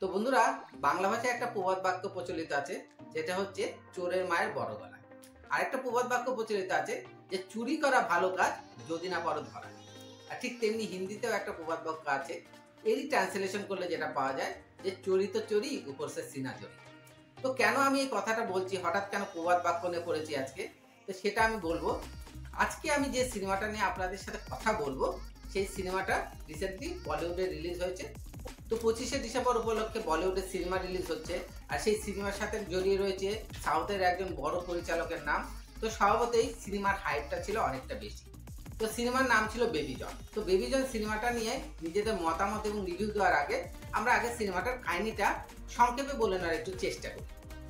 তো বন্ধুরা, বাংলা ভাষায় একটা প্রবাদ বাক্য প্রচলিত আছে, যেটা হচ্ছে চোরের মায়ের বড় গলা। আরেকটা প্রবাদ বাক্য প্রচলিত আছে যে চুরি করা ভালো কাজ, যদি না পারো ধরা। আর ঠিক তেমনি হিন্দিতেও একটা প্রবাদ বাক্য আছে, এরই ট্রান্সলেশন করলে যেটা পাওয়া যায় যে চোরি তো চোরি, উপর সে সিনা চোরি। তো কেন আমি এই কথাটা বলছি, হঠাৎ কেন প্রবাদ বাক্য নিয়ে পড়েছি আজকে, তো সেটা আমি বলবো। আজকে আমি যে সিনেমাটা নিয়ে আপনাদের সাথে কথা বলবো, সেই সিনেমাটা রিসেন্টলি বলিউডে রিলিজ হয়েছে। তো 25শে ডিসেম্বর উপলক্ষে বলিউডের সিনেমা রিলিজ হচ্ছে, আর সেই সিনেমার সাথে জড়িয়ে রয়েছে সাউথের একজন বড় পরিচালকের নাম। তো স্বভাবতই সিনেমার হাইপটা ছিল অনেকটা বেশি। তো সিনেমার নাম ছিল বেবি জন। তো বেবি জন সিনেমাটা নিয়ে নিজেদের মতামত এবং রিভিউ দেওয়ার আগে আমরা আগে সিনেমাটার কাহিনীটা সংক্ষেপে বলে নেওয়ার একটু চেষ্টা করি।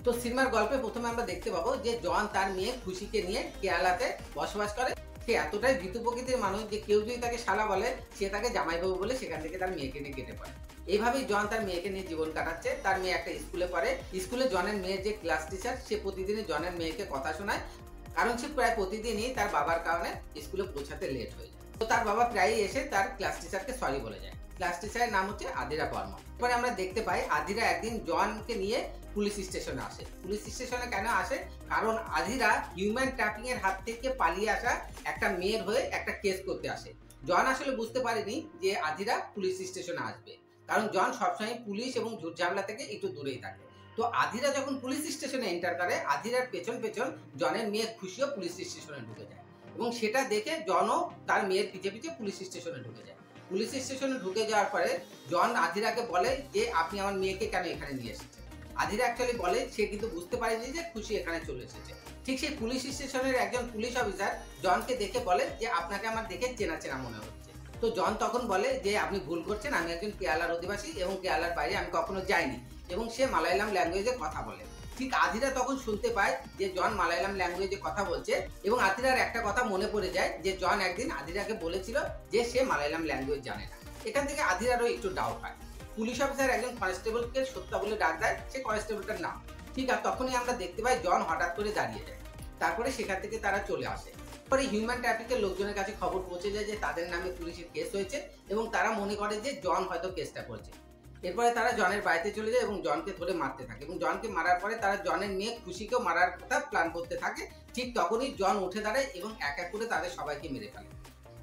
তো সিনেমার গল্পে প্রথমে আমরা দেখতে পাবো যে জন তার মেয়ে খুশিকে নিয়ে কেরালাতে বসবাস করে। সে এতটাই ভীতু প্রকৃতির মানুষ যে কেউ যদি তাকে শালা বলে, সে তাকে জামাইবাবু বলে সেখান থেকে তার মেয়েকে নিয়ে কেটে পড়ে। এইভাবেই জন তার মেয়েকে নিয়ে জীবন কাটাচ্ছে। তার মেয়ে একটা স্কুলে পড়ে। স্কুলে জনের মেয়ের যে ক্লাস টিচার, সে প্রতিদিনই জনের মেয়েকে কথা শোনায়, কারণ সে প্রায় প্রতিদিনই তার বাবার কারণে স্কুলে পৌঁছাতে লেট হয়ে যায়। তো তার বাবা প্রায়ই এসে তার ক্লাস টিচারকে সরি বলে যায়। ক্লাস টিচারের নাম হচ্ছে আদিরা বর্মা। এরপরে আমরা দেখতে পাই আদিরা একদিন জনকে নিয়ে পুলিশ স্টেশনে আসে। পুলিশ স্টেশনে কেন আসে? কারণ আদিরা হিউম্যান ট্রাফিকিং এর হাত থেকে পালিয়ে আসা একটা মেয়ের হয়ে একটা কেস করতে আসে। জন আসলে বুঝতে পারেনি যে আদিরা পুলিশ স্টেশনে আসবে, কারণ জন সবসময় পুলিশ এবং ঝুট ঝামেলা থেকে একটু দূরেই থাকে। তো আদিরা যখন পুলিশ স্টেশনে এন্টার করে, আদিরার পেছন পেছন জনের মেয়ে খুশিও পুলিশ স্টেশনে ঢুকে যায়, এবং সেটা দেখে জনও তার মেয়ের পিছে পিছে পুলিশ স্টেশনে ঢুকে যায়। পুলিশ স্টেশনে ঢুকে যাওয়ার পরে জন আদিরাকে বলে যে আপনি আমার মেয়েকে কেন এখানে নিয়ে এসেছেন। আদিরা অ্যাকচুয়ালি বলে সে কিন্তু বুঝতে পারেনি যে খুশি এখানে চলে এসেছে। ঠিক সেই পুলিশ স্টেশনের একজন পুলিশ অফিসার জনকে দেখে বলে যে আপনাকে আমার দেখে চেনা চেনা মনে হচ্ছে। তো জন তখন বলে যে আপনি ভুল করছেন, আমি একজন কেরালার অধিবাসী এবং কেরালার বাইরে আমি কখনো যাইনি, এবং সে মালায়ালাম ল্যাঙ্গুয়েজে কথা বলে। ঠিক আদিরা তখন শুনতে পায় যে জন মালায়ালাম ল্যাঙ্গুয়েজে কথা বলছে, এবং আদিরার একটা কথা মনে পড়ে যায় যে জন একদিন আদিরাকে বলেছিল যে সে মালায়ালাম ল্যাঙ্গুয়েজ জানে না। এখান থেকে আদিরারও একটু ডাউট হয়। পুলিশ অফিসার একজন কনস্টেবলকে সত্যা বলে ডাক দেয়, সে কনস্টেবলটার নাম। ঠিক আছে, তখনই আমরা দেখতে পাই জন হঠাৎ করে দাঁড়িয়ে যায়। তারপরে সেখান থেকে তারা চলে আসে। পরে হিউম্যান ট্রাফিকের লোকজনের কাছে খবর পৌঁছে যায় যে তাদের নামে পুলিশের কেস হয়েছে, এবং তারা মনে করে যে জন হয়তো কেসটা করছে। এরপরে তারা জনের বাড়িতে চলে যায় এবং জনকে ধরে মারতে থাকে, এবং জনকে মারার পরে তারা জনের মেয়ে খুশিকেও মারার কথা প্ল্যান করতে থাকে। ঠিক তখনই জন উঠে দাঁড়ায় এবং এক এক করে তাদের সবাইকে মেরে ফেলে।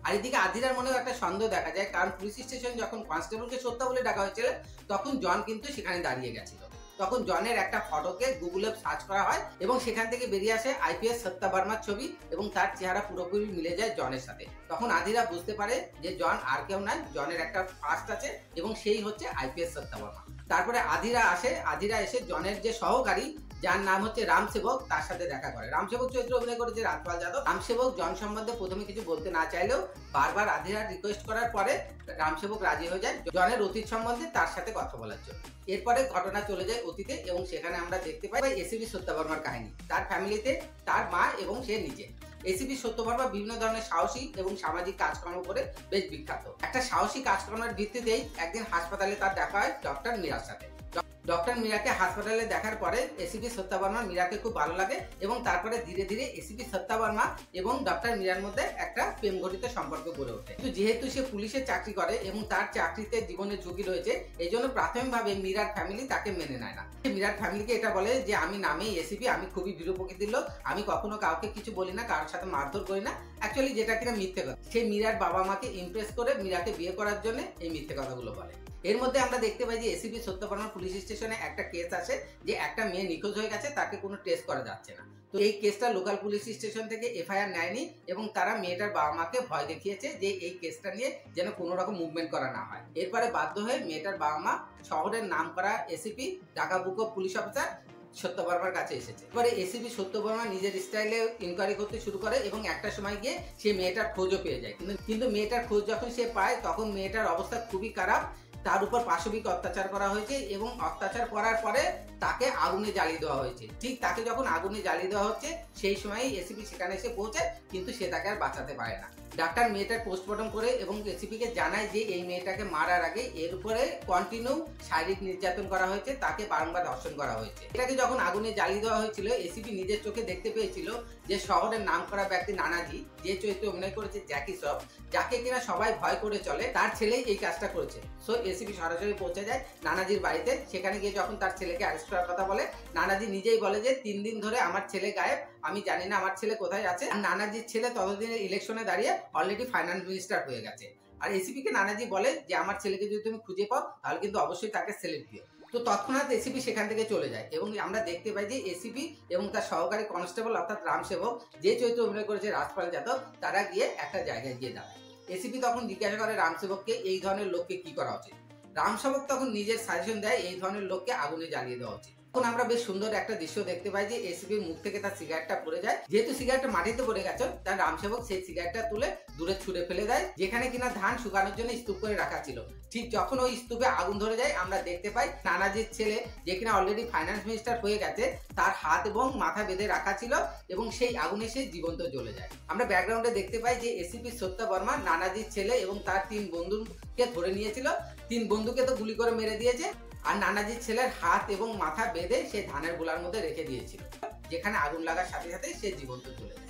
আর এদিকে আদিরার মনেও একটা সন্দেহ দেখা যায়, কারণ পুলিশ স্টেশন যখন কনস্টেবলকে সত্যা বলে ডাকা হয়েছিল, তখন জন কিন্তু সেখানে দাঁড়িয়ে গেছিল। তখন জনের একটা ফটোকে গুগলে সার্চ করা হয়, এবং সেখান থেকে বেরিয়ে আসে আইপিএস সত্যা বর্মার ছবি, এবং তার চেহারা পুরোপুরি মিলে যায় জনের সাথে। তখন আদিরা বুঝতে পারে যে জন আর কেউ নয়, জনের একটা পাস্ট আছে, এবং সেই হচ্ছে আইপিএস সত্যা বর্মা। তারপরে আদিরা আসে। আদিরা এসে জনের যে সহকারী, যার নাম হচ্ছে রামসেবক, তার সাথে দেখা করে। রামসেবক চরিত্রে অভিনয় করেছে রাজপাল যাদব। রামসেবক জন সম্বন্ধে প্রথমে কিছু বলতে না চাইলেও বারবার আদিরা রিকোয়েস্ট করার পরে রামসেবক রাজি হয়ে যায় জনের অতীত সম্বন্ধে তার সাথে কথা বলার জন্য। এরপরে ঘটনা চলে যায় অতীতে, এবং সেখানে আমরা দেখতে পাই এসিপি সত্যা বর্মার কাহিনী। তার ফ্যামিলিতে তার মা এবং সে নিজে। এসিপি সত্য বর্মা বিভিন্ন ধরনের সাহসী এবং সামাজিক কাজকর্ম করে বেশ বিখ্যাত। একটা সাহসী কাজকর্মের ভিত্তিতেই একদিন হাসপাতালে তার দেখা হয় ডক্টর মীরার সাথে। ডক্টর মীরাকে হাসপাতালে দেখার পরে এসিপি সত্যা বর্মা মীরাকে খুব ভালো লাগে, এবং তারপরে ধীরে ধীরে এসিপি সত্যা বর্মা এবং ডক্টর মীরার মধ্যে একটা প্রেম ঘটিত সম্পর্ক গড়ে ওঠে। কিন্তু যেহেতু সে পুলিশে চাকরি করে এবং তার চাকরিতে জীবনের ঝুঁকি রয়েছে, এই জন্য প্রাথমিকভাবে মীরার ফ্যামিলি তাকে মেনে নেয় না। মীরার ফ্যামিলিকে এটা বলে যে আমি নামেই এসিপি, আমি খুবই ভীরু প্রকৃতির লোক, আমি কখনো কাউকে কিছু বলি না, কারোর সাথে মারধর করি না। অ্যাকচুয়ালি যেটা কিনা মিথ্যে কথা। সে মীরার বাবা মাকে ইমপ্রেস করে মীরাকে বিয়ে করার জন্য এই মিথ্যে কথাগুলো বলে। এর মধ্যে আমরা দেখতে পাই যে এসিপি সত্য বর্মা পুলিশ স্টেশনে একটা কেস আছে যে একটা মেয়ে নিখোঁজ হয়ে গেছে, তাকে কোনো টেস্ট করা যাচ্ছে না। তো এই কেসটা লোকাল পুলিশ স্টেশন থেকে এফআইআর নেয়নি, এবং তারা মেয়েটার বাবা মাকে ভয় দেখিয়েছে যে এই কেসটা নিয়ে যেন কোনো রকম মুভমেন্ট করা না হয়। এরপরে বাধ্য হয়ে মেয়েটার বাবা মা শহরের নাম করা এসিপি ঢাকা বুকো পুলিশ অফিসার সত্য বর্মার কাছে এসেছে। এবারে এসিপি সত্য বর্মা নিজের স্টাইলে ইনকোয়ারি করতে শুরু করে, এবং একটা সময় গিয়ে সে মেয়েটার খোঁজও পেয়ে যায়। কিন্তু মেয়েটার খোঁজ যখন সে পায়, তখন মেয়েটার অবস্থা খুবই খারাপ। তার উপর পাশবিক অত্যাচার করা হয়েছে, এবং অত্যাচার করার পরে তাকে আগুনে জ্বালিয়ে দেওয়া হয়েছে। ঠিক তাকে যখন আগুনে জ্বালিয়ে দেওয়া হচ্ছে, সেই সময়ই এসিপি সেখানে এসে পৌঁছে, কিন্তু সে তাকে আর বাঁচাতে পারে না। ডাক্তার মেয়েটার পোস্টমর্টম করে এবং এসিপিকে জানায় যে এই মেয়েটাকে মারার আগে এর উপরে কন্টিনিউ শারীরিক নির্যাতন করা হয়েছে, তাকে বারংবার ধর্ষণ করা হয়েছে। এটাকে যখন আগুনে জ্বালিয়ে দেওয়া হয়েছিল, এসিপি নিজের চোখে দেখতে পেয়েছিল যে শহরের নাম করা ব্যক্তি নানাজি, যে চরিত্রে অভিনয় করেছে জ্যাকি শ্রফ, যাকে কিনা সবাই ভয় করে চলে, তার ছেলেই এই কাজটা করেছে। সো এসিপি সরাসরি পৌঁছে যায় নানাজির বাড়িতে। সেখানে গিয়ে যখন তার ছেলেকে অ্যারেস্ট করার কথা বলে, নানাজি নিজেই বলে যে 3 দিন ধরে আমার ছেলে গায়েব, আমি জানি না আমার ছেলে কোথায় আছে। আর নানাজির ছেলে ততদিনের ইলেকশনে দাঁড়িয়ে অলরেডি ফাইন্যান্স মিনিস্টার হয়ে গেছে। আর এসিপি কে নানাজি বলে যে আমার ছেলেকে যদি তুমি খুঁজে পাও তাহলে কিন্তু অবশ্যই তাকে সেলেক্ট দিও। তো তৎক্ষণাৎ এসিপি সেখান থেকে চলে যায় এবং আমরা দেখতে পাই যে এসিপি এবং তার সহকারী কনস্টেবল অর্থাৎ রামসেবক, যে চরিত্র অভিনয় করেছে রাজপাল যাদব, তারা গিয়ে একটা জায়গায় গিয়ে দাঁড়ায়। এসিপি তখন জিজ্ঞাসা করে রামসেবককে এই ধরনের লোককে কি করা উচিত। রামসেবক তখন নিজের সাজেশন দেয় এই ধরনের লোককে আগুনে জ্বালিয়ে দেওয়া উচিত। তখন আমরা বেশ সুন্দর একটা দৃশ্য দেখতে পাই যে এসিপির মুখ থেকে তার সিগারেটটা পড়ে যায়। যেহেতু সিগারেটটা মাটিতে পড়ে গেছে, তার রামসেবক সেই সিগারেটটা তুলে দূরে ছুঁড়ে ফেলে দেয়, যেখানে কিনা ধান শুকানোর জন্য স্তূপ করে রাখা ছিল। ঠিক যখন ওই স্তূপে আগুন ধরে যায়, আমরা দেখতে পাই নানাজির ছেলে, যে কিনা অলরেডি ফাইন্যান্স মিনিস্টার হয়ে গেছে, তার হাত এবং মাথা বেঁধে রাখা ছিল এবং সেই আগুনে সে জীবন্ত জ্বলে যায়। আমরা ব্যাকগ্রাউন্ডে দেখতে পাই যে এসিপি সত্য বর্মা নানাজির ছেলে এবং তার 3 বন্ধুকে ধরে নিয়েছিল। 3 বন্ধুকে তো গুলি করে মেরে দিয়েছে, আর নানাজির ছেলের হাত এবং মাথা বেঁধে সে ধানের গোলার মধ্যে রেখে দিয়েছিল, যেখানে আগুন লাগার সাথে সাথে সে জীবন্ত চলে যায়।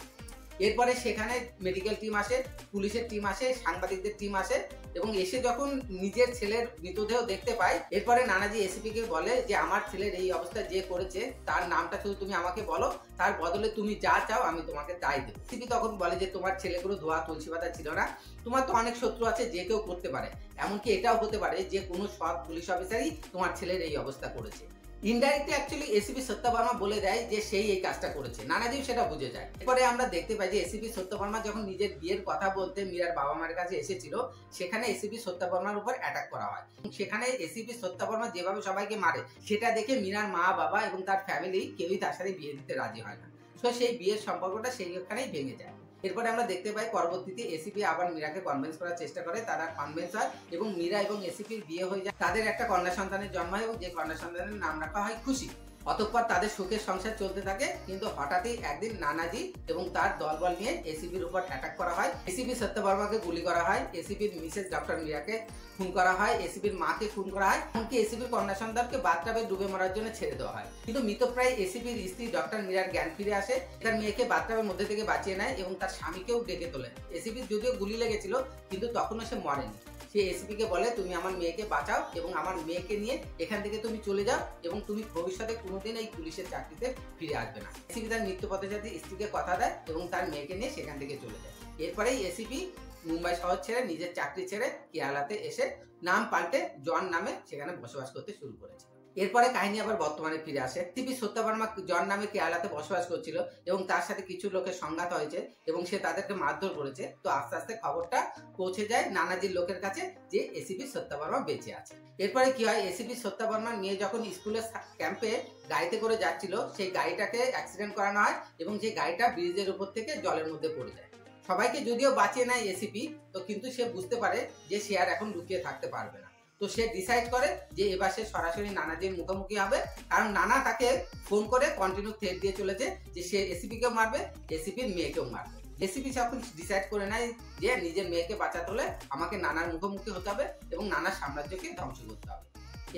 এরপরে সেখানে মেডিকেল টিম আসে, পুলিশের টিম আসে, সাংবাদিকদের টিম আসে এবং এসে যখন নিজের ছেলের মৃতদেহ দেখতে পায়, এরপরে নানাজি এসিপি কে বলে যে আমার ছেলের এই অবস্থা যে করেছে তার নামটা শুধু তুমি আমাকে বলো, তার বদলে তুমি যা চাও আমি তোমাকে তাই দেবো। এসিপি তখন বলে যে তোমার ছেলে কোনো ধোয়া তুলসী পাতা ছিল না, তোমার তো অনেক শত্রু আছে, যে কেউ করতে পারে, এমনকি এটাও হতে পারে যে কোনো সৎ পুলিশ অফিসারই তোমার ছেলের এই অবস্থা করেছে। ইনডাইরেক্টলি অ্যাকচুয়ালি এসিপি সত্য বর্মা বলে দেয় যে সেই এই কাজটা করেছে, নানাজিও সেটা বুঝে যায়। এরপরে আমরা দেখতে পাই যে এসিপি সত্য বর্মা যখন নিজের বিয়ের কথা বলতে মীরার বাবা মায়ের কাছে এসেছিল, সেখানে এসিপি সত্য বর্মার উপর অ্যাটাক করা হয়। সেখানে এসিপি সত্য বর্মা যেভাবে সবাইকে মারে, সেটা দেখে মীরার মা বাবা এবং তার ফ্যামিলি কেউই তার সাথে বিয়ে দিতে রাজি হয় না। তো সেই বিয়ের সম্পর্কটা সেইখানেই ভেঙে যায়। এরপরে আমরা দেখতে পাই পরবর্তীতে এসিপি আবার মীরাকে কনভিন্স করার চেষ্টা করে, তারা কনভিন্স হয় এবং মীরা এবং এসিপির বিয়ে হয়ে যায়। তাদের একটা কন্যা সন্তানের জন্ম হয় এবং যে কন্যা সন্তানের নাম রাখা হয় খুশি। অতঃপর তাদের সুখের সংসার চলতে থাকে, কিন্তু হঠাৎই একদিন নানাজি এবং তার দলবল নিয়ে এসিপির উপর অ্যাটাক করা হয়। এসিপি সত্য বর্মাকে গুলি করা হয়, এসিপির মিসেস ডক্টর মীরাকে খুন করা হয়, এসিপির মাকে খুন করা হয়, এমনকি এসিপির কন্যা সন্তানকে বাথটাবে ডুবে মরার জন্য ছেড়ে দেওয়া হয়। কিন্তু মৃতপ্রায় এসিপির স্ত্রী ডক্টর মীরার জ্ঞান ফিরে আসে, তার মেয়েকে বাথটাবের মধ্যে থেকে বাঁচিয়ে নেয় এবং তার স্বামীকেও ডেকে তোলে। এসিপির যদিও গুলি লেগেছিল, কিন্তু তখনও সে মরেনি। সে এসিপি কে বলে তুমি আমার মেয়েকে বাঁচাও এবং আমার মেয়েকে নিয়ে এখান থেকে তুমি চলে যাও এবং তুমি ভবিষ্যতে কোনোদিন এই পুলিশের চাকরিতে ফিরে আসবে না। এসিপি তার মৃত্যু পথযাত্রী স্ত্রীকে কথা দেয় এবং তার মেয়েকে নিয়ে সেখান থেকে চলে যায়। এরপরেই এসিপি মুম্বাই শহর ছেড়ে নিজের চাকরি ছেড়ে কেরালাতে এসে নাম পাল্টে জন নামে সেখানে বসবাস করতে শুরু করেছে। এরপরে কাহিনী আবার বর্তমানে ফিরে আসে। এসিপি সত্য বর্মা জন নামে কেরালাতে বসবাস করছিল এবং তার সাথে কিছু লোকের সংঘাত হয়েছে এবং সে তাদেরকে মারধর করেছে। তো আস্তে আস্তে খবরটা পৌঁছে যায় নানাজির লোকের কাছে যে এসিপি সত্য বর্মা বেঁচে আছে। এরপরে কি হয়, এসিপি সত্য বর্মার মেয়ে যখন স্কুলের ক্যাম্পে গাড়িতে করে যাচ্ছিল, সেই গাড়িটাকে অ্যাক্সিডেন্ট করানো হয় এবং সেই গাড়িটা ব্রিজের উপর থেকে জলের মধ্যে পড়ে যায়। সবাইকে যদিও বাঁচিয়ে নেয় এসিপি, তো কিন্তু সে বুঝতে পারে যে সে আর এখন লুকিয়ে থাকতে পারবে না। তো সে ডিসাইড করে যে এবার সে সরাসরি নানাজির মুখোমুখি হবে, কারণ নানা তাকে ফোন করে কন্টিনিউ থ্রেট দিয়ে চলেছে যে সে এসিপিকেও মারবে, এসিপির মেয়েকেও মারবে। এসিপি যখন ডিসাইড করে নেয় যে নিজের মেয়েকে বাঁচাতে হলে আমাকে নানার মুখোমুখি হতে হবে এবং নানার সাম্রাজ্যকে ধ্বংস করতে হবে।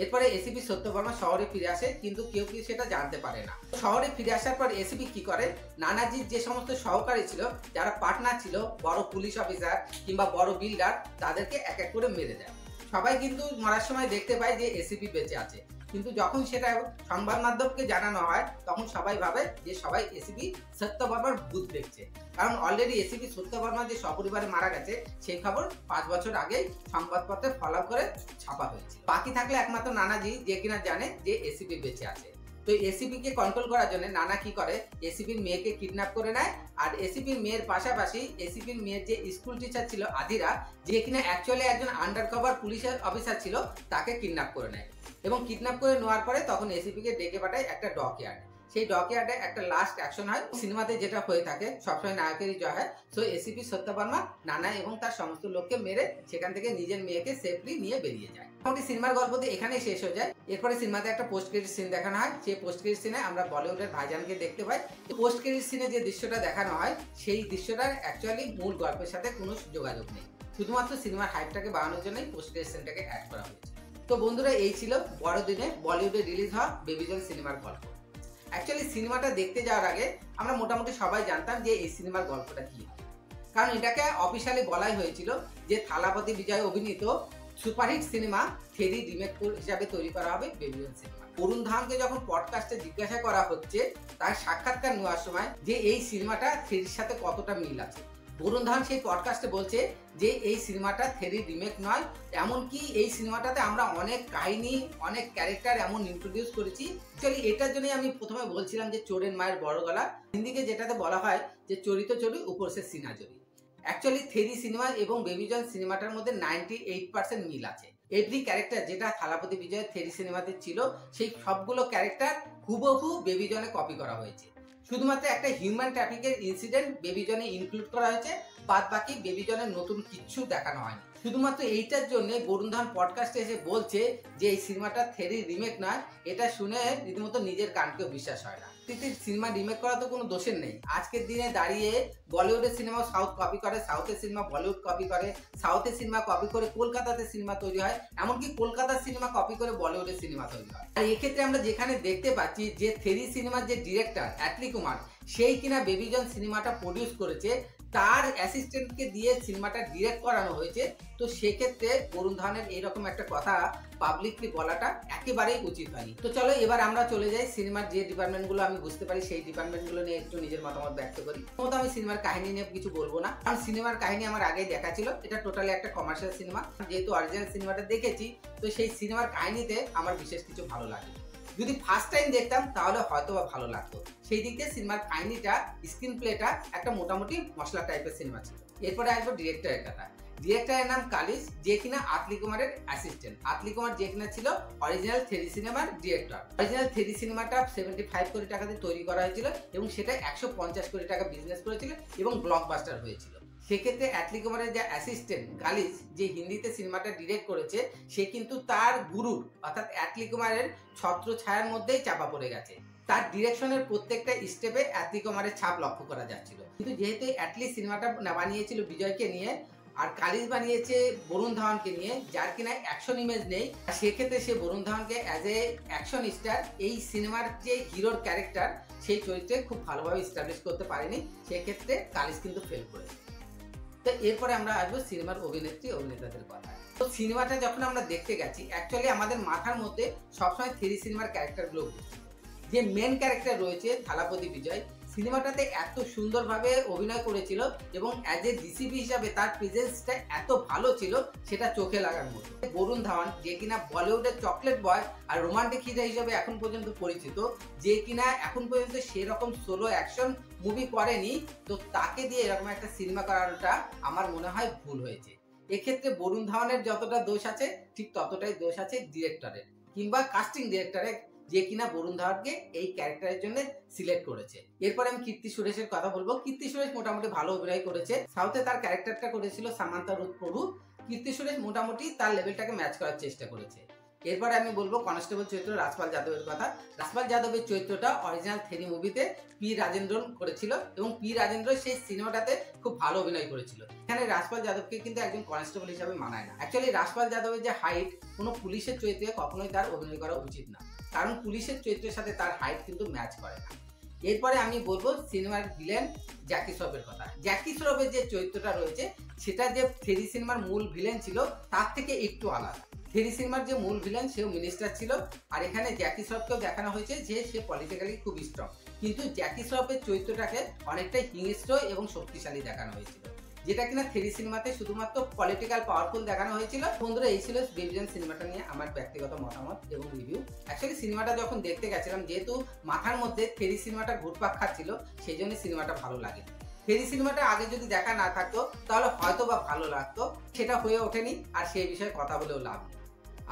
এরপরে এসিপি সত্য বর্মা শহরে ফিরে আসে, কিন্তু কেউ কি সেটা জানতে পারে না। শহরে ফিরে আসার পর এসিপি কি করে, নানাজির যে সমস্ত সহকারী ছিল, যারা পার্টনার ছিল, বড় পুলিশ অফিসার কিংবা বড় বিল্ডার, তাদেরকে এক এক করে মেরে দেয়। সবাই কিন্তু মরার সময় দেখতে পায় যে এসিপি বেঁচে আছে, কিন্তু যখন সেটা সংবাদ মাধ্যমকে জানানো হয় তখন সবাই ভাবে যে সবাই এসিপি সত্য বর্মার ভূত দেখছে, কারণ অলরেডি এসিপি সত্য বর্মা যে সপরিবারে মারা গেছে সেই খবর 5 বছর আগেই সংবাদপত্রে ফলো করে ছাপা হয়েছে। বাকি থাকলে একমাত্র নানাজি, যে কিনা জানে যে এসিপি বেঁচে আছে। তো এসিপি কে কন্ট্রোল করার জন্য নানা কি করে, এসিপির মেয়েকে কিডন্যাপ করে নেয়, আর এসিপির মেয়ের পাশাপাশি এসিপির মেয়ের যে স্কুল টিচার ছিল আদিরা, যে কিনা অ্যাকচুয়ালি একজন আন্ডারকভার পুলিশের অফিসার ছিল, তাকে কিডন্যাপ করে নেয় এবং কিডন্যাপ করে নেওয়ার পরে তখন এসিপি কে ডেকে পাঠায় একটা ডকইয়ার্ড। সেই ডকইয়ার্ডে একটা লাস্ট অ্যাকশন হয়। সিনেমাতে যেটা হয়ে থাকে সবসময় নায়কেরই জয় হয়। সো এসিপি সত্য বর্মা নানা এবং তার সমস্ত লোককে মেরে সেখান থেকে নিজের মেয়েকে সেফলি নিয়ে বেরিয়ে যায়। মোটামুটি সিনেমার গল্পটি এখানেই শেষ হয়ে যায়। এরপরে সিনেমাতে একটা পোস্ট ক্রেডিট সিন দেখানো হয়। সেই পোস্ট ক্রেডিট সিনে আমরা বলিউডের ভাইজানকে দেখতে পাই। পোস্ট ক্রেডিট সিনে যে দৃশ্যটা দেখানো হয় সেই দৃশ্যটার অ্যাকচুয়ালি মূল গল্পের সাথে কোনো যোগাযোগ নেই, শুধুমাত্র সিনেমার হাইপটাকে বাড়ানোর জন্যই পোস্ট ক্রেডিট সিনটাকে অ্যাড করা হয়েছে। তো বন্ধুরা, এই ছিল বড়দিনে বলিউডে রিলিজ হওয়া বেবি জন সিনেমার গল্প। অ্যাকচুয়ালি সিনেমাটা দেখতে যাওয়ার আগে আমরা মোটামুটি সবাই জানতাম যে এই সিনেমার গল্পটা কি, কারণ এটাকে অফিসিয়ালি বলাই হয়েছিল যে থালাপতি বিজয় অভিনীত সুপারহিট সিনেমা থেরি রিমেক হিসাবে তৈরি করা হবে বেবি জন সিনেমা। বরুণ ধাওয়ানকে যখন পডকাস্টে জিজ্ঞাসা করা হচ্ছে তার সাক্ষাৎকার নেওয়ার সময় যে এই সিনেমাটা থেরির সাথে কতটা মিল আছে, বরুণ ধাওয়ান সেই পডকাস্টে বলছে যে এই সিনেমাটা থেরির রিমেক নয়, এমনকি এই সিনেমাটাতে আমরা অনেক কাহিনী, অনেক ক্যারেক্টার এমন ইন্ট্রোডিউস করেছি। অ্যাকচুয়ালি এটার জন্যই আমি প্রথমে বলছিলাম যে চোরের মায়ের বড় গলা, হিন্দিকে যেটাতে বলা হয় যে চরিত চড়ি উপর সে সিনা চড়ি। অ্যাকচুয়ালি থেরি সিনেমা এবং বেবি জন সিনেমাটার মধ্যে 98% মিল আছে। এভরি ক্যারেক্টার যেটা থালাপতি বিজয়ের থেরি সিনেমাতে ছিল সেই সবগুলো ক্যারেক্টার হুবহু বেবি জনে কপি করা হয়েছে। শুধুমাত্র একটা হিউম্যান ট্রাফিকের ইনসিডেন্ট বেবি জনে ইনক্লুড করা হয়েছে, বাদ বাকি বেবি জনের নতুন কিচ্ছু দেখানো হয়নি। শুধুমাত্র এইটার জন্য বরুণ ধাওয়ান পডকাস্টে এসে বলছে যে এই সিনেমাটা থেরির রিমেক নয়, এটা শুনে রীতিমতো নিজের কানকেও বিশ্বাস হয় না। সিনেমা রিমেক করা তো কোনো দোষের নেই। আজকের দিনে দাঁড়িয়ে বলিউডের সিনেমা সাউথ কপি করে, সাউথের সিনেমা বলিউড কপি করে, সাউথের সিনেমা কপি করে কলকাতাতে সিনেমা তৈরি হয়, এমনকি কলকাতার সিনেমা কপি করে বলিউডের সিনেমা তৈরি হয়। আর এক্ষেত্রে আমরা যেখানে দেখতে পাচ্ছি যে থেরি সিনেমার যে ডিরেক্টর অ্যাটলি কুমার, সেই কিনা বেবি জন সিনেমাটা প্রডিউস করেছে, তার অ্যাসিস্ট্যান্টকে দিয়ে সিনেমাটা ডিরেক্ট করানো হয়েছে। তো সেক্ষেত্রে বরুণ ধাওয়ানের এইরকম একটা কথা পাবলিকলি বলাটা একেবারেই উচিত হয়নি। তো চলো এবার আমরা চলে যাই সিনেমার যে ডিপার্টমেন্টগুলো আমি বুঝতে পারি সেই ডিপার্টমেন্টগুলো নিয়ে একটু নিজের মতামত ব্যক্ত করি। প্রথমত আমি সিনেমার কাহিনী নিয়ে কিছু বলবো না, কারণ সিনেমার কাহিনী আমার আগেই দেখা ছিল। এটা টোটালি একটা কমার্শিয়াল সিনেমা। যেহেতু অরিজিনাল সিনেমাটা দেখেছি, তো সেই সিনেমার কাহিনীতে আমার বিশেষ কিছু ভালো লাগে। যদি ফার্স্ট টাইম দেখতাম তাহলে হয়তো বা ভালো লাগতো। সেই দিক দিয়ে সিনেমার কাহিনীটা, স্ক্রিন প্লেটা একটা মোটামুটি মশলা টাইপের সিনেমা ছিল। এরপরে আসবো ডিরেক্টরের কথা। ডিরেক্টরের নাম কালিস, যে কিনা আতলি কুমারের অ্যাসিস্ট্যান্ট। আতলি কুমার যে কিনা ছিল অরিজিনাল থেরি সিনেমার ডিরেক্টর। অরিজিনাল থেরি সিনেমাটা 75 কোটি টাকাতে তৈরি করা হয়েছিল এবং সেটা 150 কোটি টাকা বিজনেস করেছিল এবং ব্লকবাস্টার হয়েছিল। সেক্ষেত্রে অ্যাটলি কুমারের যে অ্যাসিস্ট্যান্ট গালিজ, যে হিন্দিতে সিনেমাটা ডিরেক্ট করেছে, সে কিন্তু তার গুরুর অর্থাৎ অ্যাটলি কুমারের ছত্র ছায়ার মধ্যেই চাপা পড়ে গেছে। তার ডিরেকশনের প্রত্যেকটা স্টেপে অ্যাটলি কুমারের ছাপ লক্ষ্য করা যাচ্ছিল। কিন্তু যেহেতু অ্যাটলি সিনেমাটা বানিয়েছিল বিজয়কে নিয়ে, আর কালিজ বানিয়েছে বরুণ ধাওয়ানকে নিয়ে, যার কিনা অ্যাকশন ইমেজ নেই, সেক্ষেত্রে সে বরুণ ধাওয়ানকে অ্যাজ এ অ্যাকশন স্টার এই সিনেমার যে হিরোর ক্যারেক্টার সেই চরিত্রে খুব ভালোভাবে এস্টাবলিশ করতে পারেনি। সেক্ষেত্রে কালিজ কিন্তু ফেল করেছে। তো এরপরে আমরা আসবো সিনেমার অভিনেত্রী অভিনেতাদের কথা। তো সিনেমাটা যখন আমরা দেখতে গেছি, অ্যাকচুয়ালি আমাদের মাথার মধ্যে সবসময় থেরি সিনেমার ক্যারেক্টারগুলো ঘুরছে। যে মেন ক্যারেক্টার রয়েছে থালাপতি বিজয়, সিনেমাটাতে এত সুন্দরভাবে অভিনয় করেছিল এবং অ্যাজ এ ডিসিপি হিসাবে তার প্রেজেন্সটা এত ভালো ছিল, সেটা চোখে লাগার মতো। বরুণ ধাওয়ান যে কিনা বলিউডের চকলেট বয় আর রোমান্টিক হিরো হিসাবে এখন পর্যন্ত পরিচিত, যে কিনা এখন পর্যন্ত সেরকম সোলো অ্যাকশন মুভি করেনি, তো তাকে দিয়ে এরকম একটা সিনেমা করানোটা আমার মনে হয় ভুল হয়েছে। এক্ষেত্রে বরুণ ধাওয়ানের যতটা দোষ আছে ঠিক ততটাই দোষ আছে ডিরেক্টরের কিংবা কাস্টিং ডিরেক্টরের, যে কিনা বরুণ ধাওয়ানকে এই ক্যারেক্টারের জন্য সিলেক্ট করেছে। এরপরে আমি কীর্তি সুরেশের কথা বলবো। কীর্তি সুরেশ মোটামুটি ভালো অভিনয় করেছে। সাউথে তার ক্যারেক্টারটা করেছিল সামান্তা রুথ প্রভু। কীর্তি সুরেশ মোটামুটি তার লেভেলটাকে ম্যাচ করার চেষ্টা করেছে। এরপরে আমি বলবো কনস্টেবল চরিত্র রাজপাল যাদবের কথা। রাজপাল যাদবের চরিত্রটা অরিজিনাল থেরি মুভিতে পি রাজেন্দ্রন করেছিল এবং পি রাজেন্দ্র সেই সিনেমাটাতে খুব ভালো অভিনয় করেছিল। এখানে রাজপাল যাদবকে কিন্তু একজন কনস্টেবল হিসাবে মানায় না। অ্যাকচুয়ালি রাজপাল যাদবের যে হাইট, কোনো পুলিশের চরিত্রে কখনোই তার অভিনয় করা উচিত না, কারণ পুলিশের চরিত্রের সাথে তার হাইট কিন্তু ম্যাচ করে না। এরপরে আমি বলবো সিনেমার ভিলেন জ্যাকি শ্রফের কথা। জ্যাকি শ্রফের যে চরিত্রটা রয়েছে সেটা যে থেরি সিনেমার মূল ভিলেন ছিল তার থেকে একটু আলাদা। থেরি সিনেমার যে মূল ভিলেন সেও মিনিস্টার ছিল, আর এখানে জ্যাকি শ্রফকেও দেখানো হয়েছে যে সে পলিটিক্যালি খুব স্ট্রং, কিন্তু জ্যাকি শ্রফের চরিত্রটাকে অনেকটাই হিংস্র এবং শক্তিশালী দেখানো হয়েছিল, যেটা কিনা থেরি সিনেমাতে শুধুমাত্র পলিটিক্যাল পাওয়ারফুল দেখানো হয়েছিল। বন্ধুরা, এই ছিল বেবি জন সিনেমাটা নিয়ে আমার ব্যক্তিগত মতামত এবং রিভিউ। অ্যাকচুয়ালি সিনেমাটা যখন দেখতে গেছিলাম, যেহেতু মাথার মধ্যে থেরি সিনেমাটা ঘুরপাক খাচ্ছিল, সেই জন্য সিনেমাটা ভালো লাগে। থেরি সিনেমাটা আগে যদি দেখা না থাকতো তাহলে হয়তো বা ভালো লাগতো, সেটা হয়ে ওঠেনি, আর সেই বিষয়ে কথা বলেও লাভ নেই।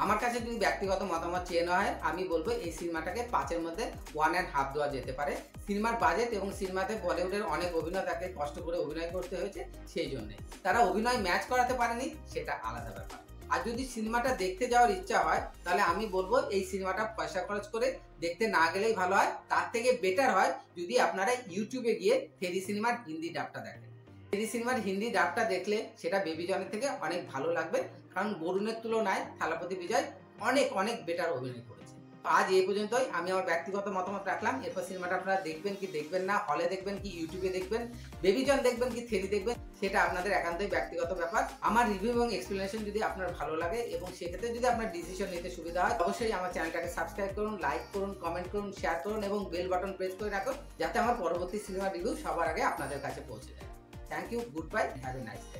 আমার কাছে যদি ব্যক্তিগত মতামত চেয়ে নেওয়া হয়, আমি বলবো এই সিনেমাটাকে 5-এর মধ্যে 1.5 দেওয়া যেতে পারে। সিনেমার বাজেট এবং সিনেমাতে বলিউডের অনেক অভিনেতাকে কষ্ট করে অভিনয় করতে হয়েছে, সেই জন্যে তারা অভিনয় ম্যাচ করাতে পারেনি, সেটা আলাদা ব্যাপার। আর যদি সিনেমাটা দেখতে যাওয়ার ইচ্ছা হয় তাহলে আমি বলবো এই সিনেমাটা পয়সা খরচ করে দেখতে না গেলেই ভালো হয়। তার থেকে বেটার হয় যদি আপনারা ইউটিউবে গিয়ে থেরি সিনেমার হিন্দি ডাবটা দেখেন। থেরি সিনেমার হিন্দি ডাবটা দেখলে সেটা বেবি জনের থেকে অনেক ভালো লাগবে, কারণ বরুণের তুলনায় থালাপতি বিজয় অনেক অনেক বেটার অভিনয় করেছে। আজ এই পর্যন্তই আমি আমার ব্যক্তিগত মতামত রাখলাম। এরপর সিনেমাটা আপনারা দেখবেন কি দেখবেন না, হলে দেখবেন কি ইউটিউবে দেখবেন, বেবি জন দেখবেন কি থেরি দেখবেন, সেটা আপনাদের একান্তই ব্যক্তিগত ব্যাপার। আমার রিভিউ এবং এক্সপ্লেনেশন যদি আপনার ভালো লাগে এবং সেক্ষেত্রে যদি আপনার ডিসিশন নিতে সুবিধা হয়, অবশ্যই আমার চ্যানেলটাকে সাবস্ক্রাইব করুন, লাইক করুন, কমেন্ট করুন, শেয়ার করুন এবং বেল বাটন প্রেস করে রাখুন, যাতে আমার পরবর্তী সিনেমা রিভিউ সবার আগে আপনাদের কাছে পৌঁছে যায়। Thank you, goodbye, have a nice day.